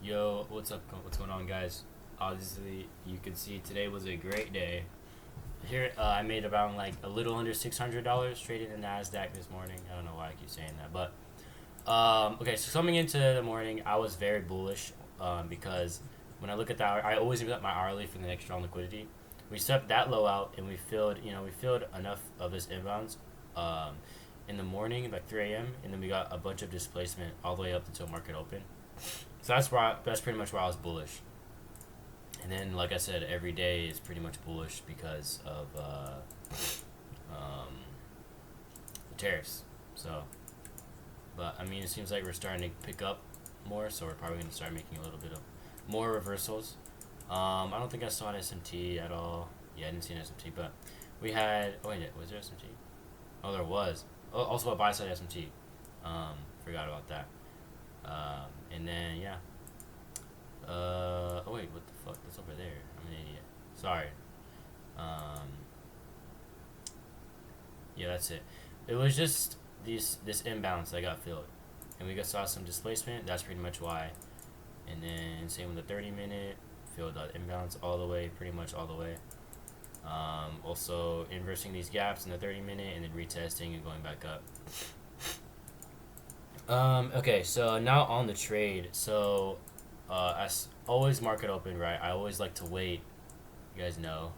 Yo, what's up? What's going on, guys? Obviously, you can see today was a great day. Here, I made around like a little under $600 trading in Nasdaq this morning. I don't know why I keep saying that, but okay. So coming into the morning, I was very bullish because when I look at that, I always look at my hourly for the next strong liquidity. We stepped that low out and we filled enough of this inbounds in the morning, like 3 a.m., and then we got a bunch of displacement all the way up until market open. So that's pretty much where I was bullish. And then, like I said, every day is pretty much bullish because of the tariffs. So, but I mean, it seems like we're starting to pick up more, so we're probably going to start making a little bit of more reversals. I don't think I saw an SMT at all. Yeah, I didn't see an SMT, but we had. Oh wait, was there SMT? Oh, there was. Oh, also a buy side SMT. Forgot about that. And then yeah. Oh wait, what the fuck? That's over there. I'm an idiot. Sorry. Yeah, that's it. It was just this imbalance that got filled, and we saw some displacement. That's pretty much why. And then same with the 30-minute, filled the imbalance all the way, pretty much all the way. Also inversing these gaps in the 30-minute and then retesting and going back up. Okay, so now on the trade. So, as always, market open, right? I always like to wait. You guys know,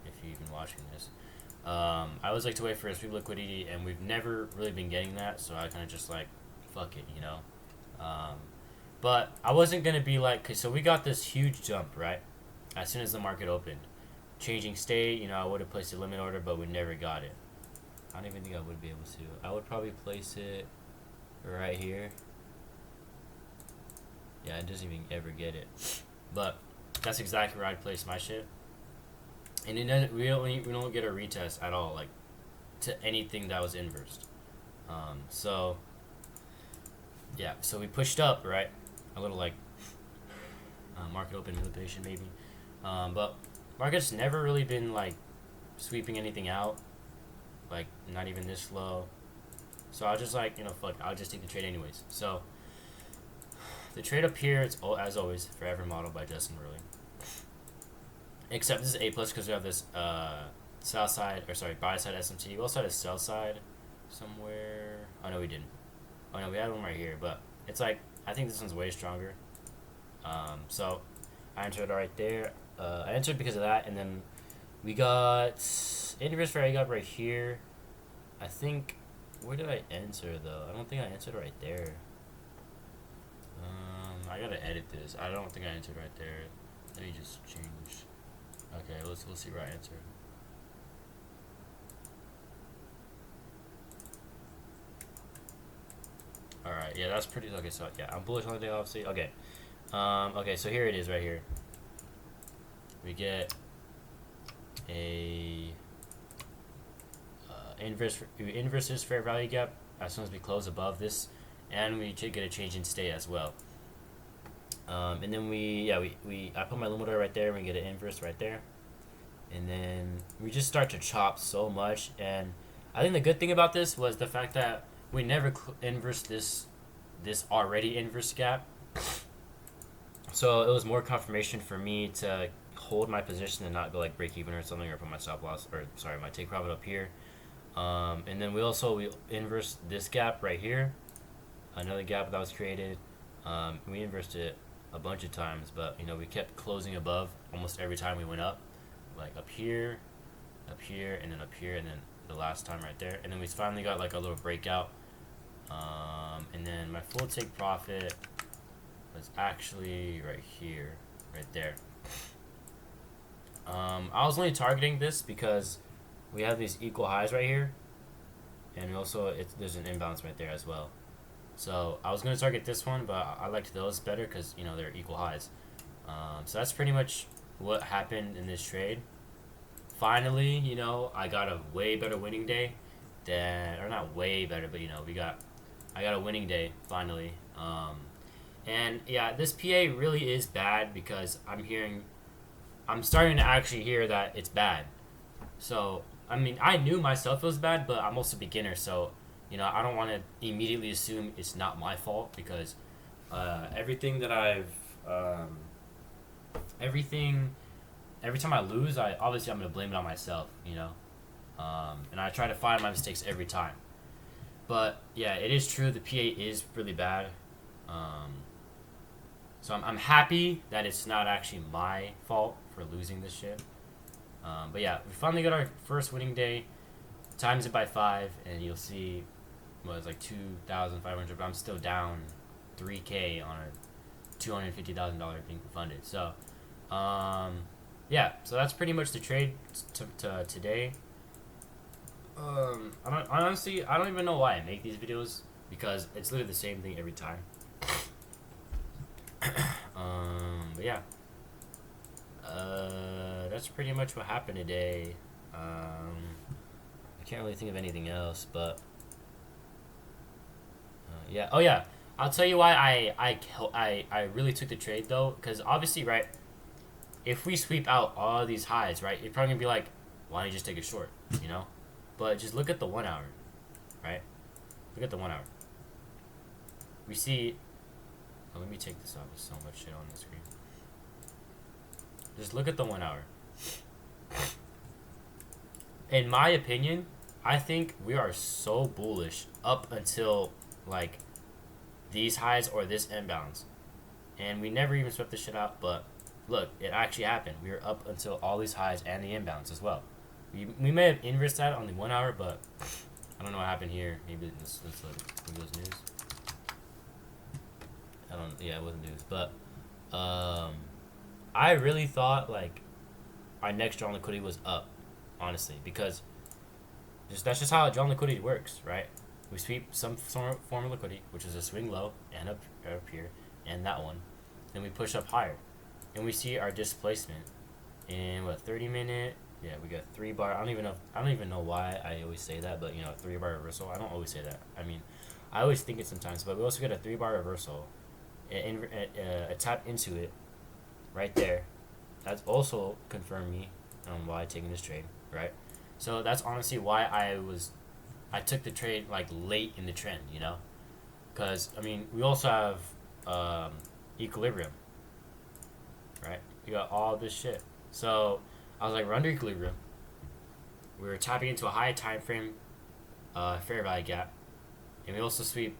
if you've been watching this. I always like to wait for a sweep liquidity, and we've never really been getting that, so I kind of just like, fuck it, you know? But I wasn't going to be like, so we got this huge jump, right? As soon as the market opened. Changing state, you know, I would have placed a limit order, but we never got it. I don't even think I would be able to. I would probably place it right here. Yeah, it doesn't even ever get it. But that's exactly where I'd place my shit. And it doesn't, we don't get a retest at all, like, to anything that was inversed. So, yeah, so we pushed up, right? A little, like, market open manipulation, maybe. But market's never really been, like, sweeping anything out. Like, not even this low. So I was just like, you know, fuck, I'll just take the trade anyways. So, the trade up here, it's as always, forever modeled by Justin Rowley. Except this is A plus because we have this sell side, or sorry, buy side SMT. We also had a sell side somewhere. Oh no, we didn't. Oh no, we had one right here, but it's like, I think this one's way stronger. So I entered right there. I entered because of that, and then we got inverse value gap right here. I think, where did I enter though? I don't think I entered right there. I gotta edit this. I don't think I entered right there. Let me just change. Okay, let's see where I entered. Alright, yeah, that's pretty, okay, so yeah, I'm bullish on the day, obviously. Okay. Okay, so here it is right here. We get a inverse this fair value gap as soon as we close above this, and we should get a change in state as well. And then I put my limit order right there, and we get an inverse right there, and then we just start to chop so much. And I think the good thing about this was the fact that we never inversed this already inverse gap, so it was more confirmation for me to hold my position and not go like break even or something, or put my stop loss, or sorry, my take profit up here. And then we inversed this gap right here, another gap that was created. We inversed it a bunch of times, but you know, we kept closing above almost every time we went up, like up here, and then up here, and then the last time right there, and then we finally got like a little breakout. And then my full take profit was actually right here, right there. I was only targeting this because we have these equal highs right here, and also there's an imbalance right there as well. So I was going to target this one, but I liked those better because, you know, they're equal highs. So that's pretty much what happened in this trade. Finally, you know, I got a way better winning day or not way better, but, you know, I got a winning day finally. And yeah, this PA really is bad because I'm starting to actually hear that it's bad. So, I mean, I knew myself it was bad, but I'm also a beginner, so, you know, I don't want to immediately assume it's not my fault because everything that I've Um, everything, every time I lose, I'm gonna blame it on myself, you know. And I try to find my mistakes every time. But yeah, it is true. The PA is really bad. Um, so I'm happy that it's not actually my fault for losing this shit. But yeah, we finally got our first winning day. Times it by 5, and you'll see, well, it's like 2,500, but I'm still down 3K on a $250,000 being funded. So, yeah, so that's pretty much the trade to today. I don't even know why I make these videos, because it's literally the same thing every time. But yeah, that's pretty much what happened today. I can't really think of anything else, but yeah. Oh yeah, I'll tell you why I really took the trade though, because obviously, right, if we sweep out all these highs, right, you're probably gonna be like, why don't you just take a short, you know? But just look at the 1 hour, right? Look at the 1 hour. We see. Oh, let me take this off. There's so much shit on the screen. Just look at the 1 hour. In my opinion, I think we are so bullish up until like these highs or this imbalance, and we never even swept this shit out. But look, it actually happened. We were up until all these highs and the imbalance as well. We may have inversed that on the 1 hour, but I don't know what happened here. Maybe this maybe it was news. I don't. Yeah, it wasn't news, but I really thought like our next drawn liquidity was up, honestly, because that's just how drawn liquidity works, right? We sweep some form of liquidity, which is a swing low and up here, and that one, then we push up higher, and we see our displacement in what 30-minute. Yeah, we got 3-bar. I don't even know why I always say that, but 3-bar reversal. I don't always say that. I mean, I always think it sometimes, but we also got a 3-bar reversal, a tap into it, right there. That's also confirmed me on why taking this trade, right? So that's honestly why I took the trade like late in the trend, because I mean we also have equilibrium, right? We got all this shit. So I was like, we're under equilibrium. We were tapping into a high time frame fair value gap, and we also sweep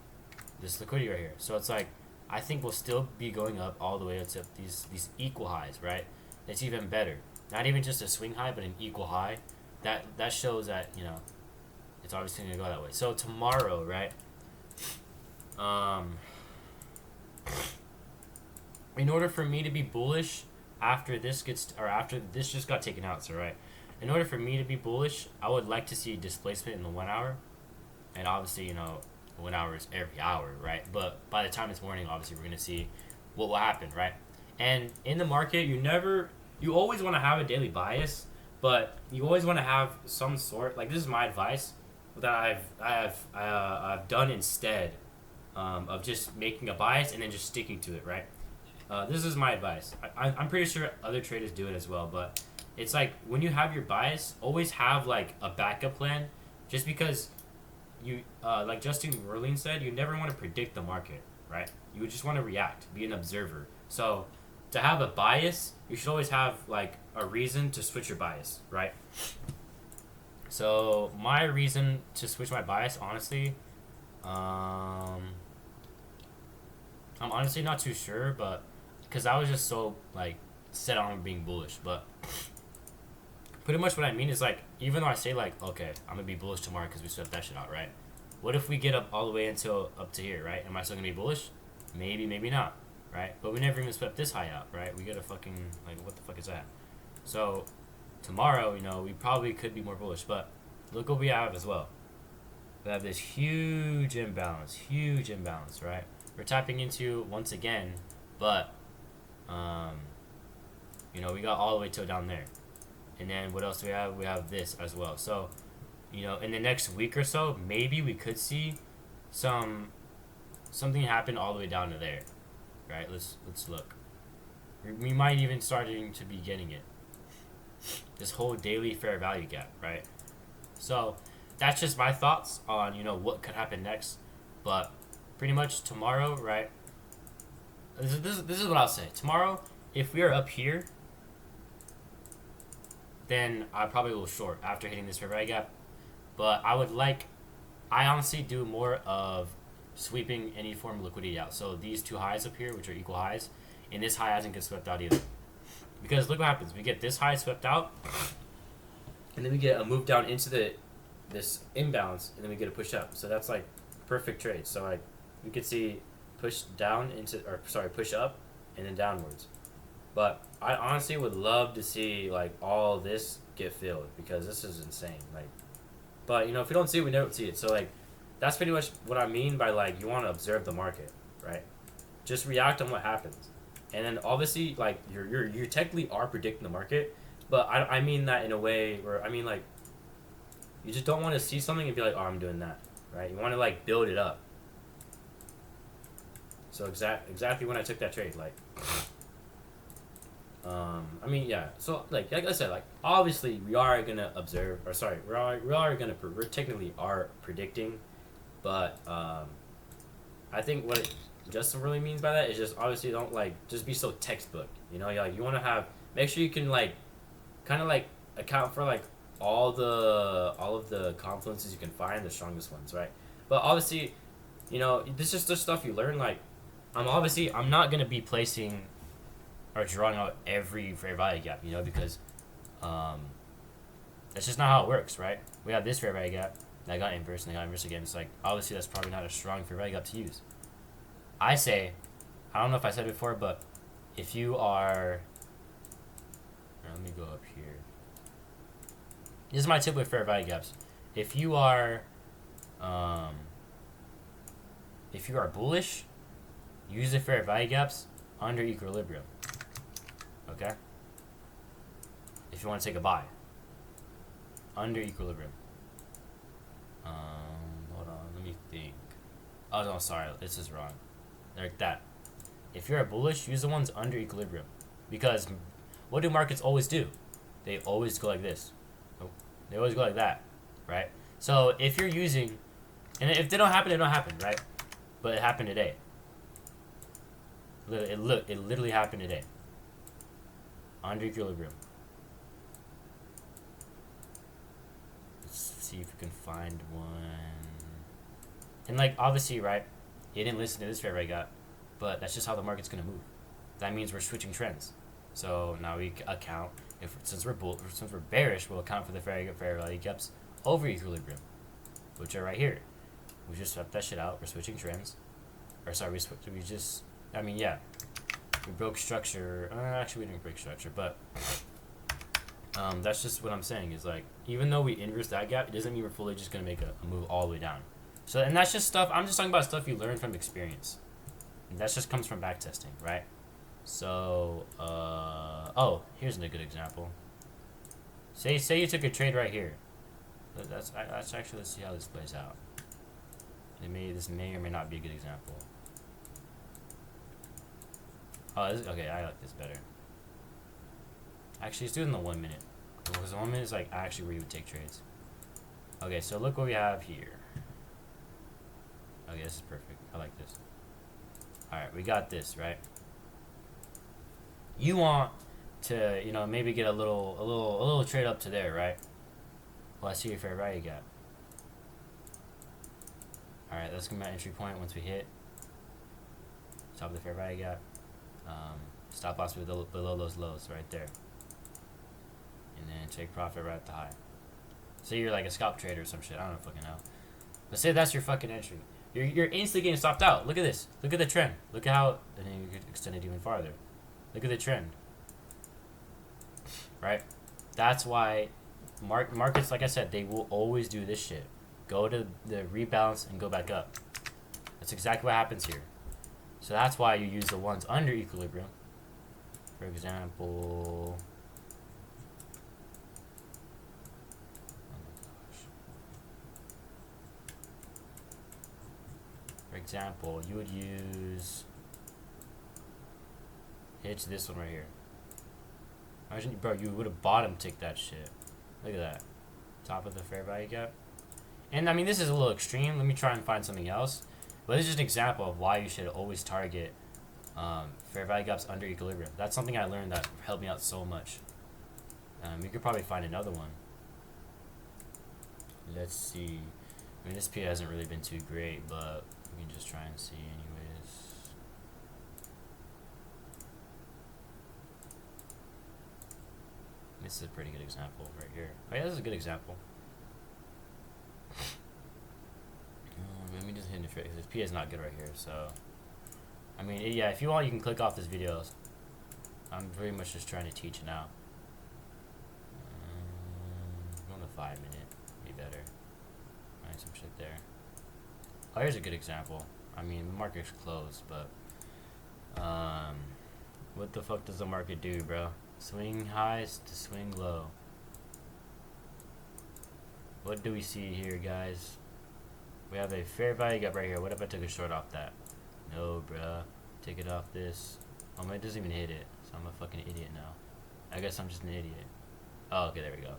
this liquidity right here. So it's like I think we'll still be going up all the way up to these equal highs, right? It's even better. Not even just a swing high, but an equal high. That shows that it's obviously gonna go that way. So tomorrow, right? In order for me to be bullish after this just got taken out, so right. In order for me to be bullish, I would like to see displacement in the 1 hour, and obviously 1 hour is every hour, right? But by the time it's morning, obviously we're gonna see what will happen, right? And in the market, you always want to have a daily bias, but you always want to have some sort, like, this is my advice that I've done instead of just making a bias and then just sticking to it, right? This is my advice. I'm pretty sure other traders do it as well, but it's like when you have your bias, always have like a backup plan, just because you like Justin Werling said, you never want to predict the market, right? You just want to react, be an observer. So to have a bias, you should always have like a reason to switch your bias, right? So my reason to switch my bias, honestly, I'm honestly not too sure, but because I was just so like set on being bullish. But pretty much what I mean is, like, even though I say like, okay, I'm gonna be bullish tomorrow because we swept that shit out, right? What if we get up all the way until up to here, right? Am I still gonna be bullish? Maybe, maybe not, right? But we never even swept this high out, right? We got a fucking, like, what the fuck is that? So tomorrow, we probably could be more bullish, but look what we have as well. We have this huge imbalance, right? We're tapping into once again, but we got all the way till down there. And then what else do we have? We have this as well. So, in the next week or so, maybe we could see something happen all the way down to there, right? Let's look. We might even starting to be getting it. This whole daily fair value gap, right? So that's just my thoughts on what could happen next. But pretty much tomorrow, right? this is what I'll say. Tomorrow, if we are up here, then I probably will short after hitting this fair value gap. But I honestly do more of sweeping any form of liquidity out. So these two highs up here, which are equal highs, and this high hasn't get swept out either. Because look what happens. We get this high swept out, and then we get a move down into this imbalance, and then we get a push up. So that's like perfect trade. So like we could see push down push up and then downwards. But I honestly would love to see like all this get filled because this is insane. Like, but if we don't see it, we don't see it. So like that's pretty much what I mean by like you want to observe the market, right? Just react on what happens. And then obviously like you technically are predicting the market, but I mean that in a way where I mean like you just don't want to see something and be like, oh, I'm doing that, right? You want to like build it up. So exactly when I took that trade, like, I mean, yeah. So like I said, like obviously we are gonna observe, or sorry, we're technically are predicting, but I think what Justin really means by that is just obviously don't like just be so textbook. Like you want to make sure you can like kind of like account for like all of the confluences you can find, the strongest ones, right? But obviously, this is just the stuff you learn. Like I'm not gonna be placing or drawing out every fair value gap, because that's just not how it works, right? We have this fair value gap that got inverse and they got inverse again. It's like obviously that's probably not a strong fair value gap to use. I don't know if I said it before, but if you are, let me go up here. This is my tip with fair value gaps. If you are bullish, use the fair value gaps under equilibrium. Okay? If you want to take a buy, under equilibrium. Hold on, let me think. Oh no, sorry, this is wrong. Like that. If you're a bullish, use the ones under equilibrium, because what do markets always do? They always go like this. They always go like that, right? So if you're using, and if they don't happen, they don't happen, right? But it happened today. It literally happened today. Under equilibrium. Let's see if we can find one. And like obviously, right? You didn't listen to this fair value gap, but that's just how the market's gonna move. That means we're switching trends. So now we account since we're bearish, we'll account for the fair value gaps over equilibrium, which are right here. We just swept that shit out. We're switching trends, or sorry, we broke structure. Actually, we didn't break structure, but that's just what I'm saying is like even though we inverse that gap, it doesn't mean we're fully just gonna make a move all the way down. So and that's just stuff. I'm just talking about stuff you learn from experience. And that just comes from backtesting, right? So, here's a good example. Say you took a trade right here. Let's see how this plays out. This may or may not be a good example. Okay, I like this better. Actually, let's do it in the 1 minute. Because the 1 minute is like actually where you would take trades. Okay, so look what we have here. Okay, this is perfect. I like this. Alright, we got this, right? You want to, maybe get a little trade up to there, right? Well, I see your fair value gap. Alright, that's gonna be my entry point once we hit top of the fair value gap. Stop loss below those lows right there. And then take profit right at the high. Say you're like a scalp trader or some shit, I don't fucking know. But say that's your fucking entry. You're instantly getting stopped out. Look at this. Look at the trend. Look at how, and then you could extend it even farther. Look at the trend. Right? That's why markets, like I said, they will always do this shit. Go to the rebalance and go back up. That's exactly what happens here. So that's why you use the ones under equilibrium. For example, you would use this one right here. Imagine, bro, you would have bottom ticked that shit. Look at that. Top of the fair value gap. And I mean, this is a little extreme. Let me try and find something else. But this is just an example of why you should always target Fair value gaps under equilibrium. That's something I learned that helped me out so much. You could probably find another one. Let's see. I mean, this PA hasn't really been too great, but we can just try and see anyways. This is a pretty good example right here. Oh yeah, this is a good example. Let me just hit it. This PA is not good right here, so. I mean, yeah, if you want, you can click off this video. I'm very much just trying to teach now. Going to 5 minute, be better. Alright, some shit there. Oh, here's a good example. I mean, the market's closed, but what the fuck does the market do, bro? Swing highs to swing low. What do we see here, guys? We have a fair value gap right here. What if I took a short off that? No, bruh. Take it off this. Oh, man, it doesn't even hit it. So I'm a fucking idiot now. I guess I'm just an idiot. Oh, okay, there we go.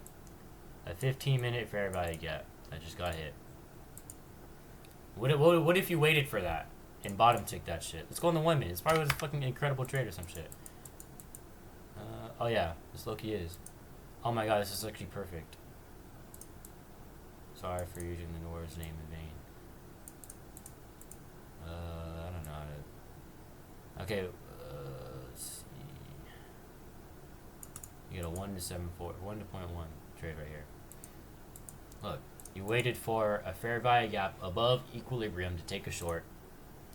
A 15-minute fair value gap. I just got hit. What if you waited for that and bottom tick that shit? Let's go on the 1 minute. It's probably was a fucking incredible trade or some shit. Oh yeah, this lowkey is. Oh my god, this is actually perfect. Sorry for using the Lord's name in vain. I don't know how to. Okay, let's see. You get a 1 to 7.4, 1 to 0.1 trade right here. Look, you waited for a fair value gap above equilibrium to take a short.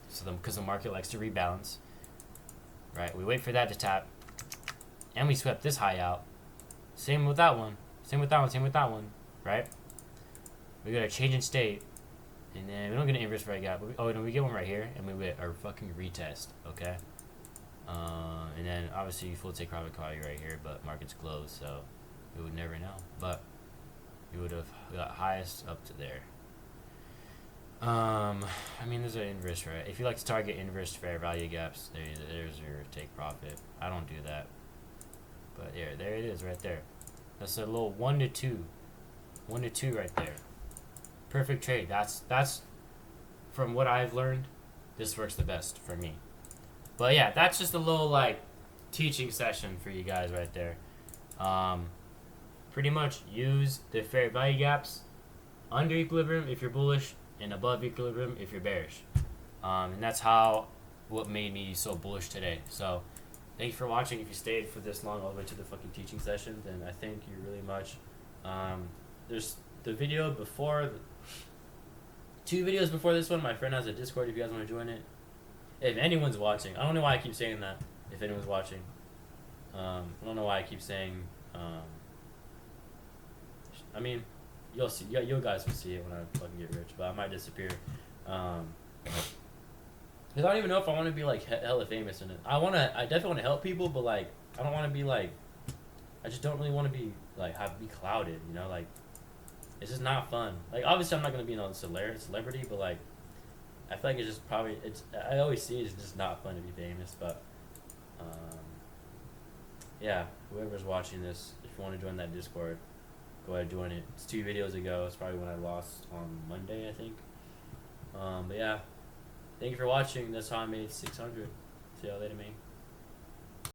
So because the market likes to rebalance, right? We wait for that to tap, and we swept this high out. Same with that one. Same with that one. Same with that one. Right? We got a change in state, and then we don't get an inverse value gap. Oh, no, we get one right here, and we get our fucking retest. Okay. And then obviously full take profit value right here, but market's closed, so we would never know. But we would have got highest up to there. I mean, there's an inverse, right? If you like to target inverse fair value gaps, there's your take profit. I don't do that. But there it is right there. That's a little 1 to 2. 1 to 2 right there. Perfect trade. That's from what I've learned, this works the best for me. But yeah, that's just a little like teaching session for you guys right there. Pretty much use the fair value gaps under equilibrium if you're bullish and above equilibrium if you're bearish. And that's what made me so bullish today. So thank you for watching. If you stayed for this long all the way to the fucking teaching session, then I thank you really much. There's the video before, 2 videos before this one. My friend has a Discord if you guys want to join it. If anyone's watching, I don't know why I keep saying that. If anyone's watching, I don't know why I keep saying. I mean, you'll see. You guys will see it when I fucking get rich, but I might disappear. Because I don't even know if I want to be like hella famous in it. I definitely want to help people, but like I don't want to be like. I just don't really want to be like be clouded, you know, like. It's just not fun. Like, obviously, I'm not gonna be no celebrity, but like, I feel like it's just probably I always see it's just not fun to be famous. But, yeah, whoever's watching this, if you want to join that Discord, go ahead and join it. It's 2 videos ago. It's probably when I lost on Monday, I think. But yeah, thank you for watching. That's how I made 600. See y'all later, man.